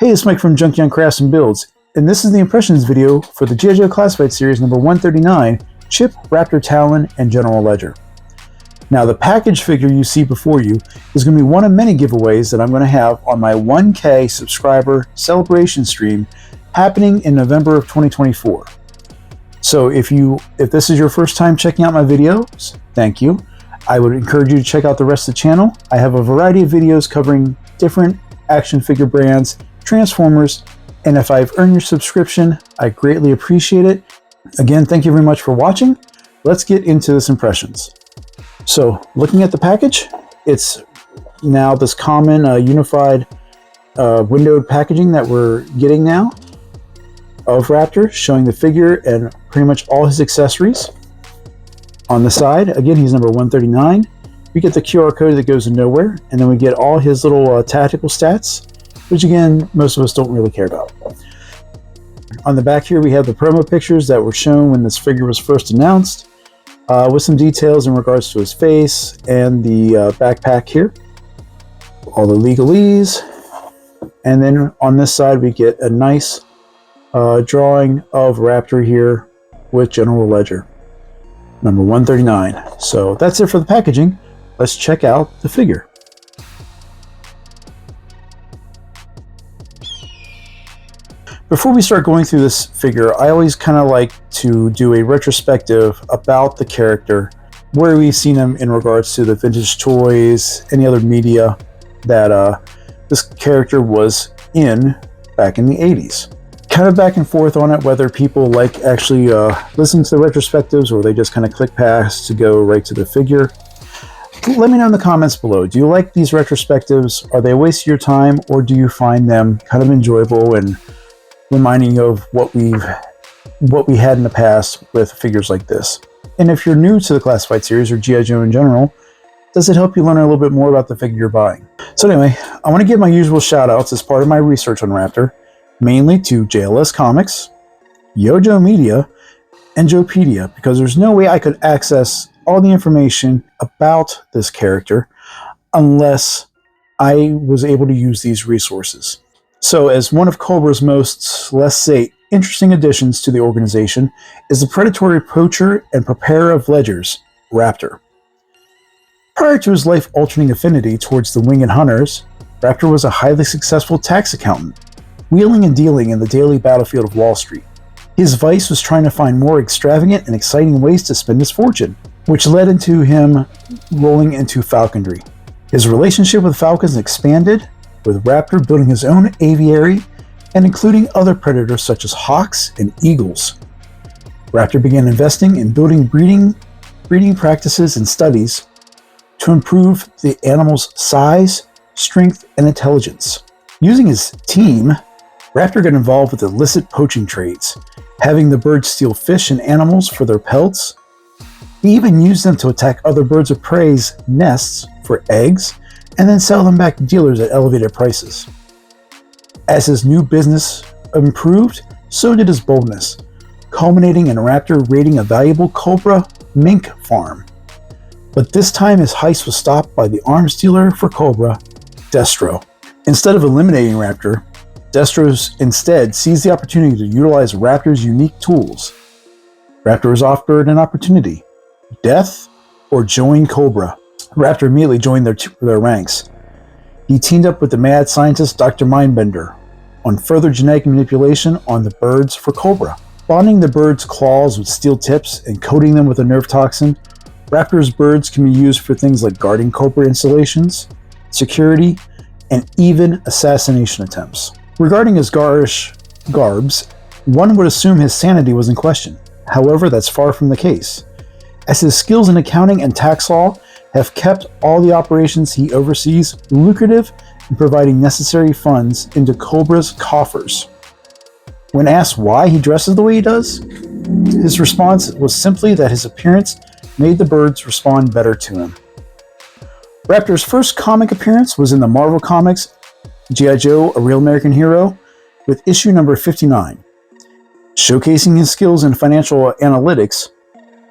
Hey, it's Mike from Junkyard Crafts and Builds, and this is the impressions video for the G.I. Joe Classified Series number 139, Chip, Raptor, Talon, and General Ledger. Now, the package figure you see before you is going to be one of many giveaways that I'm going to have on my 1K subscriber celebration stream happening in November of 2024. So if this is your first time checking out my videos, thank you. I would encourage you to check out the rest of the channel. I have a variety of videos covering different action figure brands, Transformers, and if I've earned your subscription, I greatly appreciate it. Again, thank you very much for watching. Let's get into this impressions. So, looking at the package, it's now this common unified windowed packaging that we're getting now of Raptor, showing the figure and pretty much all his accessories. On the side, again, he's number 139. We get the QR code that goes to nowhere, and then we get all his little tactical stats, which again, most of us don't really care about. On the back here, we have the promo pictures that were shown when this figure was first announced, with some details in regards to his face and the backpack here. All the legalese. And then on this side, we get a nice drawing of Raptor here with General Ledger, number 139. So that's it for the packaging. Let's check out the figure. Before we start going through this figure, I always kind of like to do a retrospective about the character, where we've seen him in regards to the vintage toys, any other media that this character was in back in the 80s. Kind of back and forth on it, whether people like actually listening to the retrospectives or they just kind of click past to go right to the figure. Let me know in the comments below. Do you like these retrospectives? Are they a waste of your time, or do you find them kind of enjoyable and reminding you of what we had in the past with figures like this? And if you're new to the Classified Series or G.I. Joe in general, does it help you learn a little bit more about the figure you're buying? So anyway, I want to give my usual shout outs as part of my research on Raptor, mainly to JLS Comics, Yojo Media, and Joepedia, because there's no way I could access all the information about this character unless I was able to use these resources. So as one of Cobra's most, let's say, interesting additions to the organization is the predatory poacher and preparer of ledgers, Raptor. Prior to his life-altering affinity towards the winged hunters, Raptor was a highly successful tax accountant, wheeling and dealing in the daily battlefield of Wall Street. His vice was trying to find more extravagant and exciting ways to spend his fortune, which led into him rolling into falconry. His relationship with falcons expanded, with Raptor building his own aviary and including other predators such as hawks and eagles. Raptor began investing in building breeding practices and studies to improve the animal's size, strength, and intelligence. Using his team, Raptor got involved with illicit poaching trades, having the birds steal fish and animals for their pelts. He even used them to attack other birds of prey's nests for eggs, and then sell them back to dealers at elevated prices. As his new business improved, so did his boldness, culminating in Raptor raiding a valuable Cobra mink farm. But this time his heist was stopped by the arms dealer for Cobra, Destro. Instead of eliminating Raptor, Destro instead seized the opportunity to utilize Raptor's unique tools. Raptor was offered an opportunity: death or join Cobra. Raptor immediately joined their ranks. He teamed up with the mad scientist Dr. Mindbender on further genetic manipulation on the birds for Cobra. Bonding the birds' claws with steel tips and coating them with a nerve toxin, Raptor's birds can be used for things like guarding Cobra installations, security, and even assassination attempts. Regarding his garish garbs, one would assume his sanity was in question. However, that's far from the case, as his skills in accounting and tax law have kept all the operations he oversees lucrative in providing necessary funds into Cobra's coffers. When asked why he dresses the way he does, his response was simply that his appearance made the birds respond better to him. Raptor's first comic appearance was in the Marvel Comics G.I. Joe, A Real American Hero, with issue number 59. Showcasing his skills in financial analytics,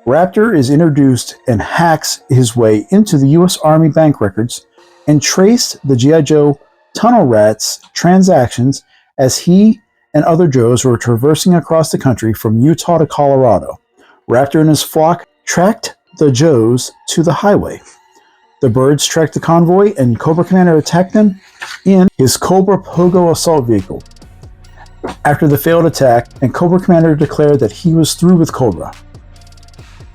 Raptor is introduced and hacks his way into the U.S. Army bank records and traced the G.I. Joe Tunnel Rat's transactions as he and other Joes were traversing across the country from Utah to Colorado. Raptor and his flock tracked the Joes to the highway. The birds tracked the convoy, and Cobra Commander attacked them in his Cobra Pogo assault vehicle. After the failed attack, and Cobra Commander declared that he was through with Cobra.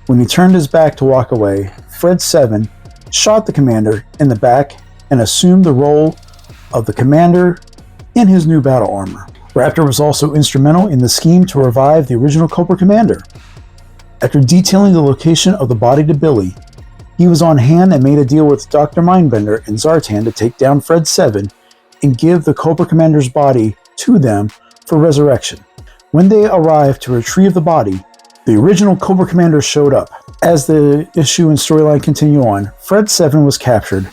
When he turned his back to walk away, Fred 7 shot the commander in the back and assumed the role of the commander in his new battle armor. Raptor was also instrumental in the scheme to revive the original Cobra Commander. After detailing the location of the body to Billy, he was on hand and made a deal with Dr. Mindbender and Zartan to take down Fred 7 and give the Cobra Commander's body to them for resurrection. When they arrived to retrieve the body, the original Cobra Commander showed up. As the issue and storyline continue on, Fred 7 was captured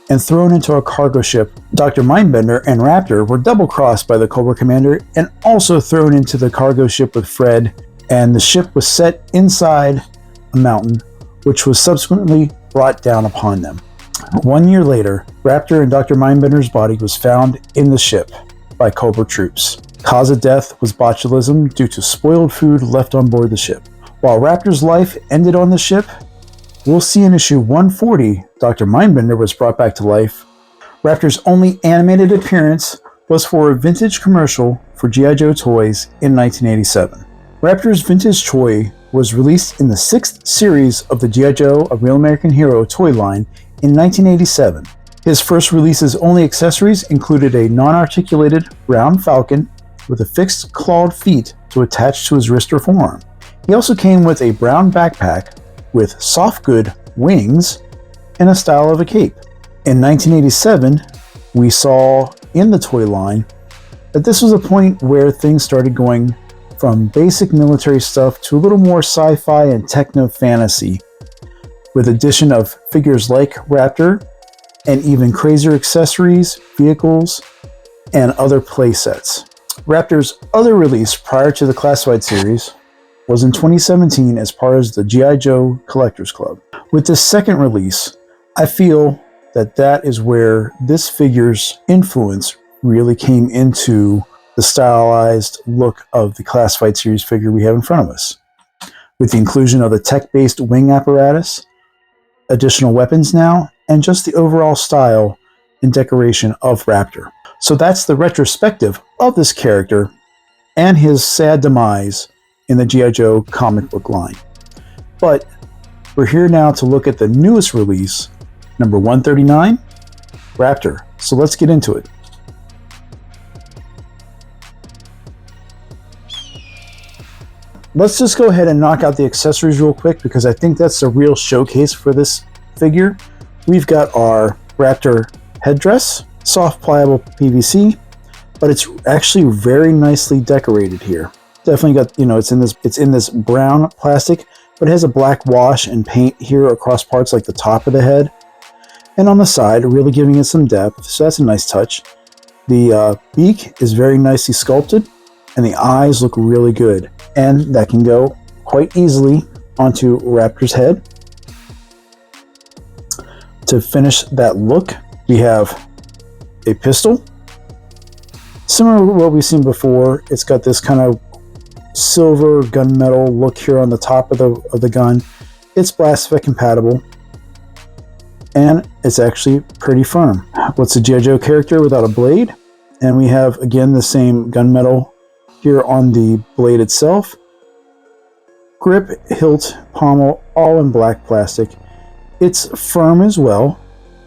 and thrown into a cargo ship. Dr. Mindbender and Raptor were double-crossed by the Cobra Commander and also thrown into the cargo ship with Fred, and the ship was set inside a mountain, which was subsequently brought down upon them. 1 year later, Raptor and Dr. Mindbender's body was found in the ship by Cobra troops. Cause of death was botulism due to spoiled food left on board the ship. While Raptor's life ended on the ship, we'll see in issue 140, Dr. Mindbender was brought back to life. Raptor's only animated appearance was for a vintage commercial for G.I. Joe toys in 1987. Raptor's vintage toy was released in the 6th series of the G.I. Joe A Real American Hero toy line in 1987. His first release's only accessories included a non-articulated brown falcon with affixed clawed feet to attach to his wrist or forearm. He also came with a brown backpack with soft good wings and a style of a cape. In 1987, we saw in the toy line that this was a point where things started going from basic military stuff to a little more sci-fi and techno fantasy, with addition of figures like Raptor and even crazier accessories, vehicles, and other playsets. Raptor's other release prior to the Classified series was in 2017 as part of the G.I. Joe Collectors Club. With this second release, I feel that is where this figure's influence really came into the stylized look of the Classified series figure we have in front of us. With the inclusion of the tech-based wing apparatus, additional weapons now, and just the overall style and decoration of Raptor. So that's the retrospective of this character and his sad demise in the G.I. Joe comic book line. But we're here now to look at the newest release, number 139, Raptor. So let's get into it. Let's just go ahead and knock out the accessories real quick because I think that's the real showcase for this figure. We've got our Raptor headdress, soft pliable PVC, but it's actually very nicely decorated here. Definitely got, it's in this brown plastic, but it has a black wash and paint here across parts like the top of the head and on the side, really giving it some depth. So that's a nice touch. The beak is very nicely sculpted and the eyes look really good. And that can go quite easily onto Raptor's head. To finish that look, we have a pistol. Similar to what we've seen before, it's got this kind of silver gunmetal look here on the top of the gun. It's blast effect compatible, and it's actually pretty firm. What's a G.I. Joe character without a blade? And we have, again, the same gunmetal here on the blade itself. Grip, hilt, pommel, all in black plastic. It's firm as well,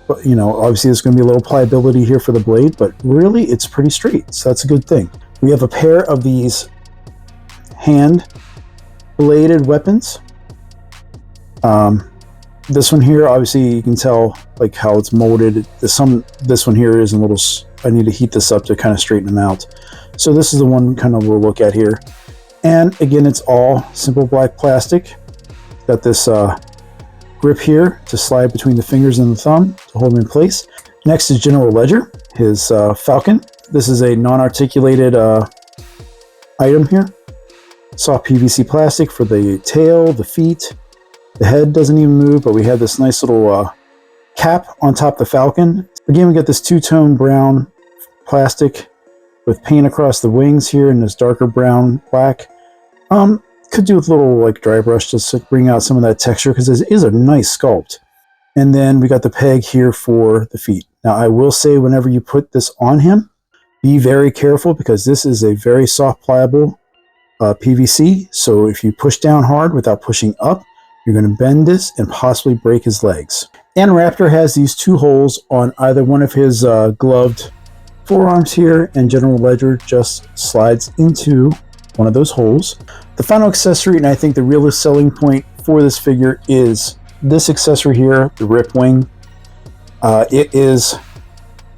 but obviously there's going to be a little pliability here for the blade, but really it's pretty straight, so that's a good thing. We have a pair of these hand bladed weapons. This one here, obviously you can tell like how it's molded. This one here is a little, I need to heat this up to kind of straighten them out. So this is the one kind of we'll look at here. And again, it's all simple black plastic. Got this grip here to slide between the fingers and the thumb to hold them in place. Next is General Ledger, his Falcon. This is a non-articulated item here. Soft PVC plastic for the tail, the feet. The head doesn't even move, but we have this nice little cap on top of the Falcon Again, we got this two-tone brown plastic with paint across the wings here and this darker brown black. Could do with a little like dry brush just to bring out some of that texture, because it is a nice sculpt. And then we got the peg here for the feet. Now I will say, whenever you put this on him, be very careful, because this is a very soft, pliable PVC. So if you push down hard without pushing up, you're going to bend this and possibly break his legs. And Raptor has these two holes on either one of his gloved forearms here, and General Ledger just slides into one of those holes. The final accessory, and I think the realest selling point for this figure, is this accessory here, the rip wing. It is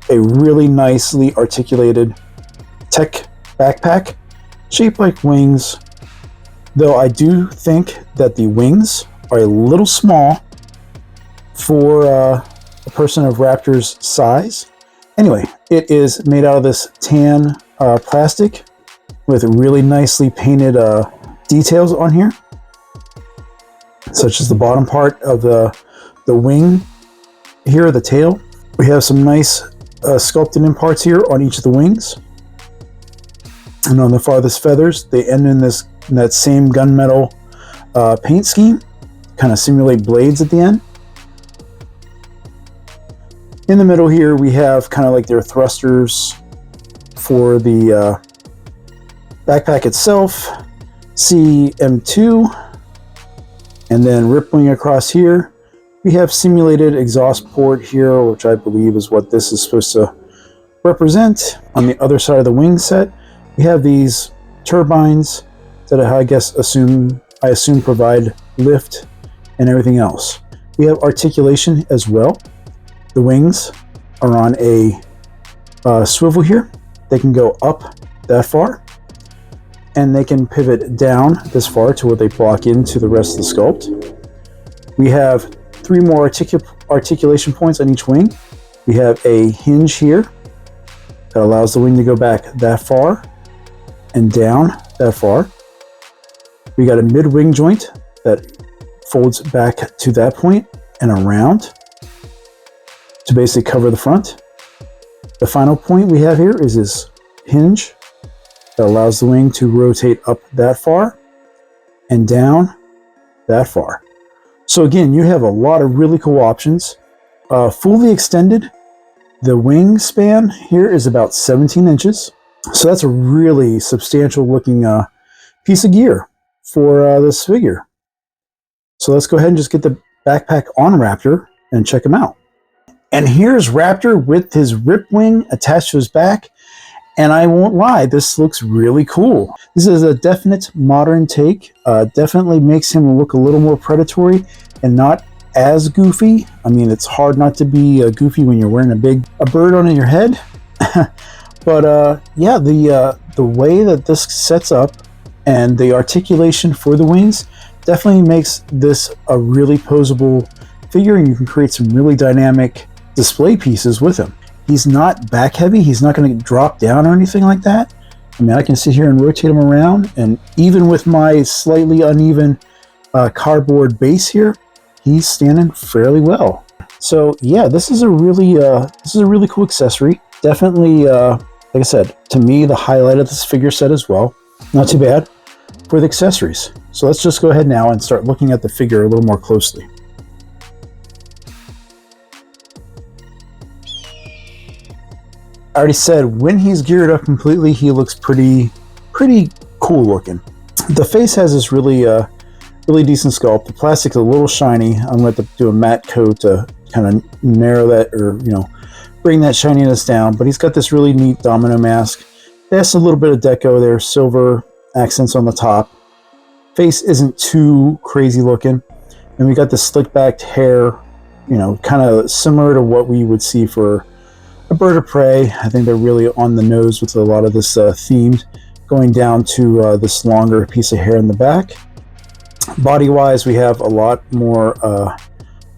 a really nicely articulated tech backpack shaped like wings, though I do think that the wings are a little small for a person of Raptor's size. Anyway, it is made out of this tan plastic with really nicely painted details on here, such as the bottom part of the wing here, the tail. We have some nice sculpted in parts here on each of the wings. And on the farthest feathers, they end in that same gunmetal paint scheme, kind of simulate blades at the end. In the middle here, we have kind of like their thrusters for the backpack itself, CM2, and then rip wing across here. We have simulated exhaust port here, which I believe is what this is supposed to represent. On the other side of the wing set, we have these turbines that I assume provide lift and everything else. We have articulation as well. The wings are on a swivel here. They can go up that far, and they can pivot down this far to where they block into the rest of the sculpt. We have 3 more articulation points on each wing. We have a hinge here that allows the wing to go back that far and down that far. We got a mid-wing joint that folds back to that point and around to basically cover the front. The final point we have here is this hinge that allows the wing to rotate up that far and down that far. So again, you have a lot of really cool options. Fully extended, the wingspan here is about 17 inches. So that's a really substantial looking piece of gear for this figure. So let's go ahead and just get the backpack on Raptor and check him out. And here's Raptor with his rip wing attached to his back. And I won't lie, this looks really cool. This is a definite modern take. Definitely makes him look a little more predatory and not as goofy. I mean, it's hard not to be goofy when you're wearing a bird on your head. But yeah, the way that this sets up and the articulation for the wings definitely makes this a really posable figure, and you can create some really dynamic display pieces with him. He's not back heavy. He's not going to drop down or anything like that. I mean, I can sit here and rotate him around, and even with my slightly uneven cardboard base here, he's standing fairly well. So yeah, this is a really cool accessory. Definitely, like I said, to me, the highlight of this figure set as well. Not too bad for the accessories. So let's just go ahead now and start looking at the figure a little more closely. I already said, when he's geared up completely, he looks pretty cool looking. The face has this really decent sculpt. The plastic's a little shiny. I'm going to have to do a matte coat to kind of narrow that, or bring that shininess down. But he's got this really neat domino mask. There's a little bit of deco there, silver accents on the top. Face isn't too crazy looking, and we got the slick backed hair, kind of similar to what we would see for a bird of prey. I think they're really on the nose with a lot of this theme, going down to this longer piece of hair in the back. Body wise, we have a lot more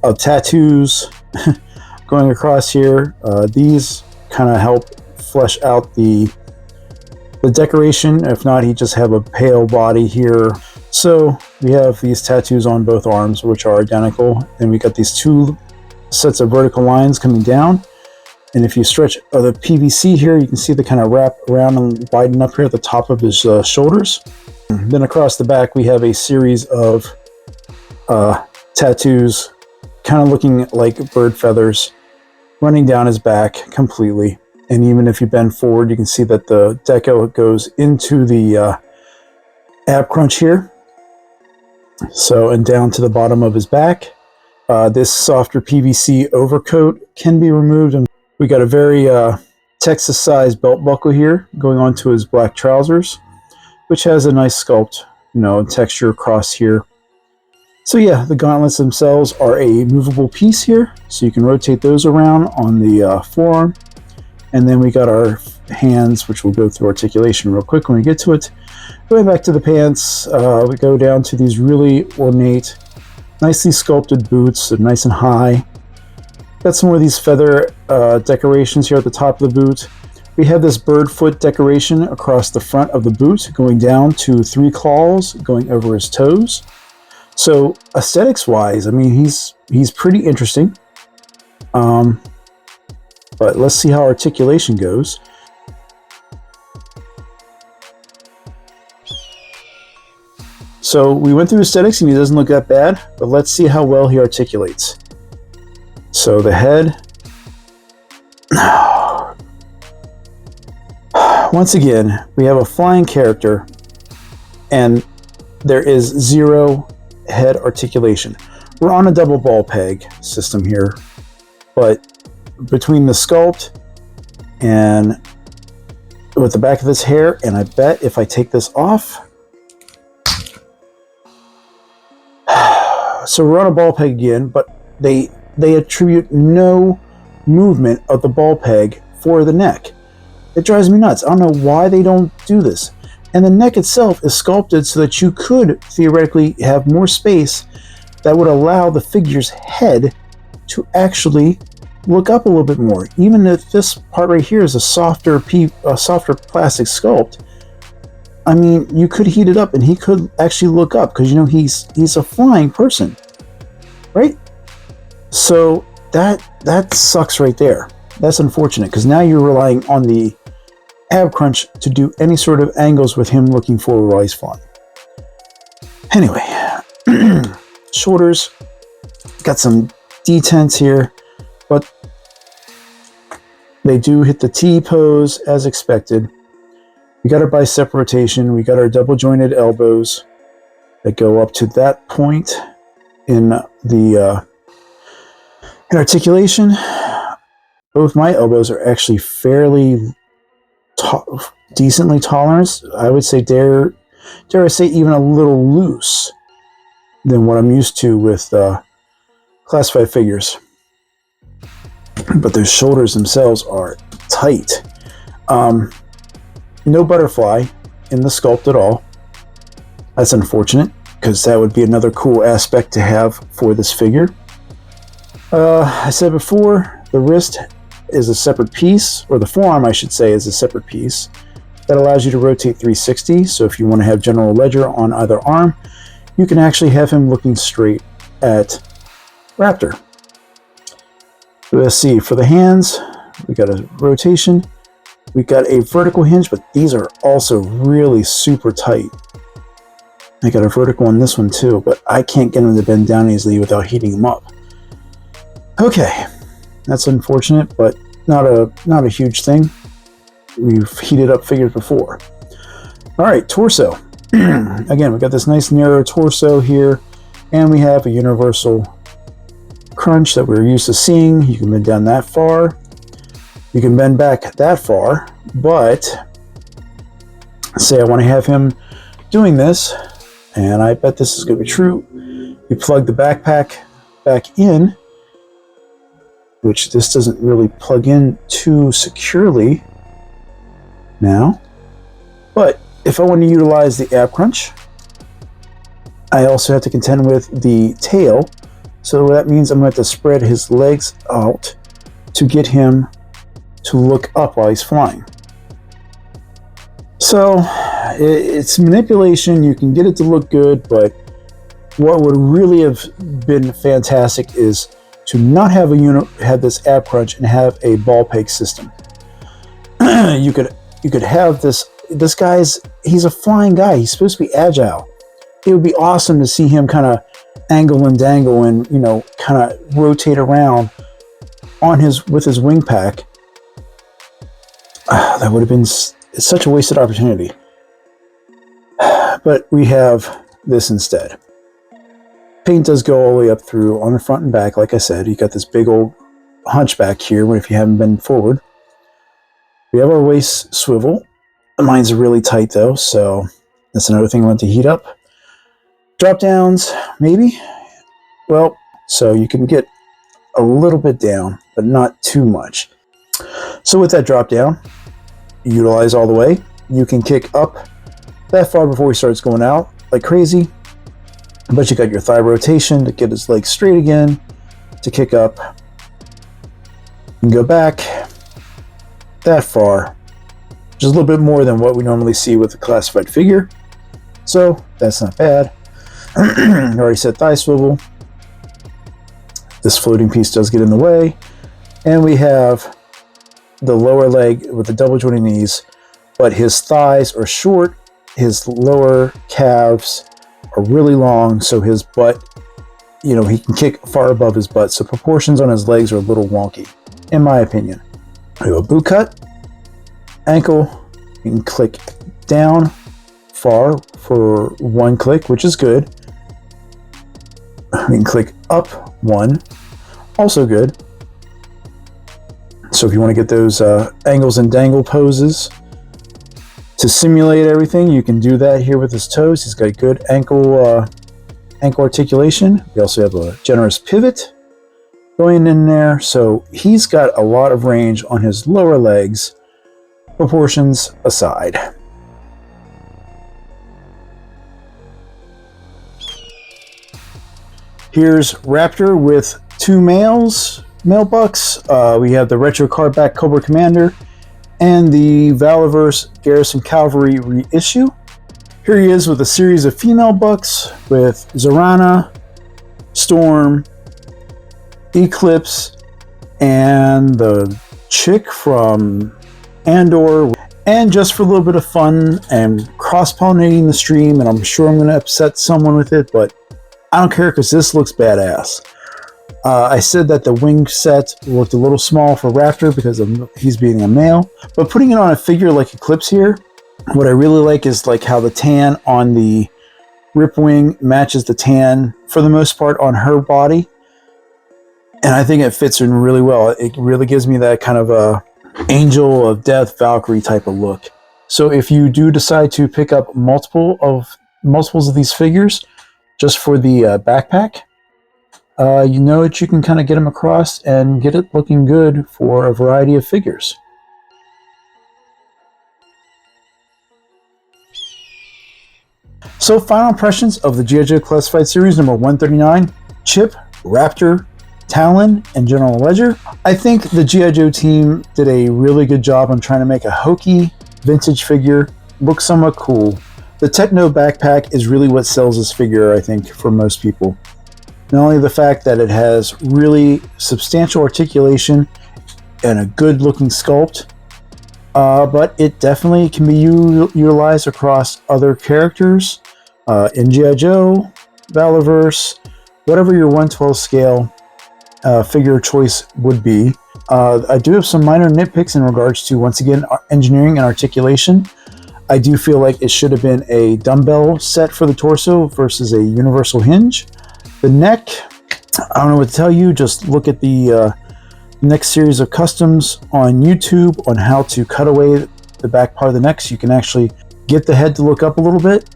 of tattoos going across here. These kind of help flesh out the decoration. If not, he just have a pale body here. So we have these tattoos on both arms, which are identical. And we got these 2 sets of vertical lines coming down. And if you stretch the PVC here, you can see the kind of wrap around and widen up here at the top of his shoulders. Then across the back, we have a series of tattoos, kind of looking like bird feathers, running down his back completely. And even if you bend forward, you can see that the deco goes into the ab crunch here. So, and down to the bottom of his back. This softer PVC overcoat can be removed. And we got a very Texas-sized belt buckle here going onto his black trousers, which has a nice sculpt, texture across here. So yeah, the gauntlets themselves are a movable piece here, so you can rotate those around on the forearm. And then we got our hands, which we'll go through articulation real quick when we get to it. Going back to the pants, we go down to these really ornate, nicely sculpted boots. They're nice and high. Got some more of these feather decorations here at the top of the boot. We have this bird foot decoration across the front of the boot, going down to 3 claws, going over his toes. So aesthetics-wise, I mean, he's pretty interesting. But let's see how articulation goes. So we went through aesthetics and he doesn't look that bad, but let's see how well he articulates. So the head. Once again, we have a flying character and there is 0 head articulation. We're on a double ball peg system here, but between the sculpt and with the back of his hair, and I bet if I take this off, so we're on a ball peg again, but they attribute no movement of the ball peg for the neck. It drives me nuts. I don't know why they don't do this. And the neck itself is sculpted so that you could theoretically have more space that would allow the figure's head to actually look up a little bit more. Even if this part right here is a softer plastic sculpt, I mean, you could heat it up and he could actually look up because he's a flying person, right? So that sucks right there. That's unfortunate because now you're relying on the ab crunch to do any sort of angles with him looking forward while he's flying. Anyway, shoulders, got some detents here, but they do hit the T pose as expected. We got our bicep rotation. We got our double jointed elbows that go up to that point in the in articulation. Both my elbows are actually fairly decently tolerant. I would say, dare I say, even a little loose than what I'm used to with classified figures. But their shoulders themselves are tight. No butterfly in the sculpt at all. That's unfortunate because that would be another cool aspect to have for this figure. I said before, the wrist is a separate piece, or the forearm I should say is a separate piece that allows you to rotate 360. So if you want to have general ledger on either arm, you can actually have him looking straight at Raptor. Let's see, for the hands, we got a rotation. We got a vertical hinge, but these are also really super tight. I got a vertical on this one too, but I can't get them to bend down easily without heating them up. Okay, that's unfortunate, but not a huge thing. We've heated up figures before. All right, torso. Again, we got this nice narrow torso here, and we have a universal crunch that we're used to seeing. You can bend down that far. You can bend back that far, but say I want to have him doing this, and I bet this is going to be true. You plug the backpack back in, which this doesn't really plug in too securely now. But if I want to utilize the ab crunch, I also have to contend with the tail. So that means I'm going to have to spread his legs out to get him to look up while he's flying. So it's manipulation. You can get it to look good, but what would really have been fantastic is to not have have this ab crunch and have a ball peg system. you could have this guy's, he's a flying guy. He's supposed to be agile. It would be awesome to see him kind of angle and dangle and, you know, kind of rotate around on with his wing pack. That would have been such a wasted opportunity. But we have this instead. Paint does go all the way up through on the front and back. Like I said, you got this big old hunchback here if you haven't been forward. We have our waist swivel. Mine's really tight though, so that's another thing I want to heat up. Drop downs, maybe. Well, so you can get a little bit down, but not too much. So with that drop down, utilize all the way. You can kick up that far before he starts going out like crazy. But you got your thigh rotation to get his legs straight again, to kick up. You can go back that far, which is a little bit more than what we normally see with a classified figure. So that's not bad. I already said thigh swivel. This floating piece does get in the way. And we have the lower leg with the double jointed knees, but his thighs are short, his lower calves are really long, so his butt, you know, he can kick far above his butt, so proportions on his legs are a little wonky, in my opinion. We have a boot cut, ankle, you can click down far for one click, which is good. We can click up one, also good. So if you want to get those angles and dangle poses to simulate everything, you can do that here with his toes. He's got good ankle articulation. We also have a generous pivot going in there. So he's got a lot of range on his lower legs, proportions aside. Here's Raptor with two male bucks. We have the Retro Cardback Cobra Commander and the Valaverse Garrison Cavalry reissue. Here he is with a series of female bucks with Zorana, Storm, Eclipse, and the chick from Andor. And just for a little bit of fun and cross-pollinating the stream, and I'm sure I'm going to upset someone with it, but I don't care because this looks badass. I said that the wing set looked a little small for Raptor because of he's being a male, but putting it on a figure like Eclipse here, what I really like is like how the tan on the rip wing matches the tan for the most part on her body, and I think it fits in really well. It really gives me that kind of a Angel of Death Valkyrie type of look. So if you do decide to pick up multiples of these figures just for the backpack, you know that you can kind of get them across and get it looking good for a variety of figures. So final impressions of the G.I. Joe Classified Series number 139, Chip, Raptor, Talon, and General Ledger. I think the G.I. Joe team did a really good job on trying to make a hokey vintage figure look somewhat cool. The Techno backpack is really what sells this figure, I think, for most people. Not only the fact that it has really substantial articulation and a good looking sculpt, but it definitely can be utilized across other characters in G.I. Joe, Valaverse, whatever your 1/12 scale figure choice would be. I do have some minor nitpicks in regards to, once again, engineering and articulation. I do feel like it should have been a dumbbell set for the torso versus a universal hinge. The neck, I don't know what to tell you. Just look at the next series of customs on YouTube on how to cut away the back part of the neck so you can actually get the head to look up a little bit.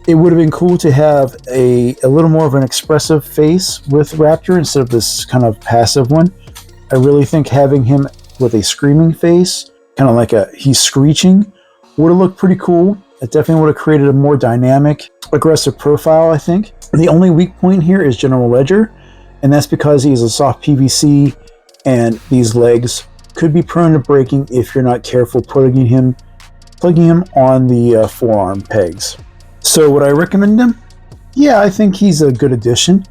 It would have been cool to have a little more of an expressive face with Raptor instead of this kind of passive one. I really think having him with a screaming face, kind of like he's screeching, would have looked pretty cool. It definitely would have created a more dynamic, aggressive profile, I think. The only weak point here is General Ledger, and that's because he's a soft PVC, and these legs could be prone to breaking if you're not careful plugging him on the forearm pegs. So would I recommend him? Yeah, I think he's a good addition.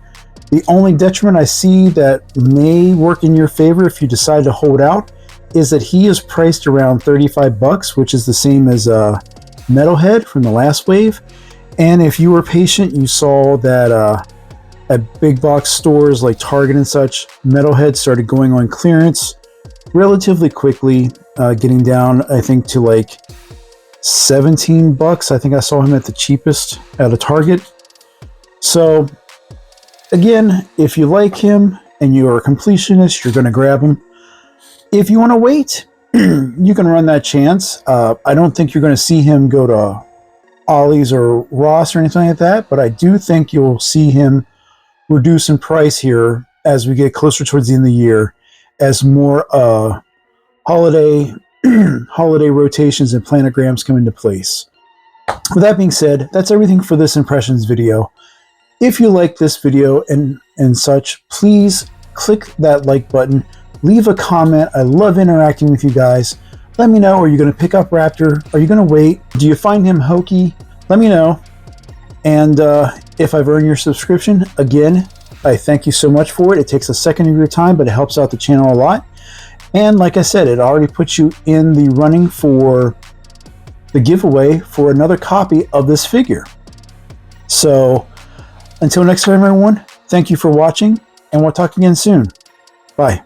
The only detriment I see that may work in your favor if you decide to hold out is that he is priced around $35, which is the same as Metalhead from the last wave. And if you were patient, you saw that at big box stores like Target and such, Metalhead started going on clearance relatively quickly, getting down, I think, to like $17. I think I saw him at the cheapest at a Target. So again, if you like him and you're a completionist, you're going to grab him. If you want to wait, you can run that chance. I don't think you're going to see him go to Ollie's or Ross or anything like that, but I do think you'll see him reduce in price here as we get closer towards the end of the year, as more holiday rotations and planograms come into place. With that being said, that's everything for this impressions video. If you like this video and such, please click that like button, leave a comment. I love interacting with you guys. Let me know, are you going to pick up Raptor? Are you going to wait? Do you find him hokey? Let me know. And if I've earned your subscription, again, I thank you so much for it. It takes a second of your time, but it helps out the channel a lot. And like I said, it already puts you in the running for the giveaway for another copy of this figure. So until next time, everyone, thank you for watching, and we'll talk again soon. Bye.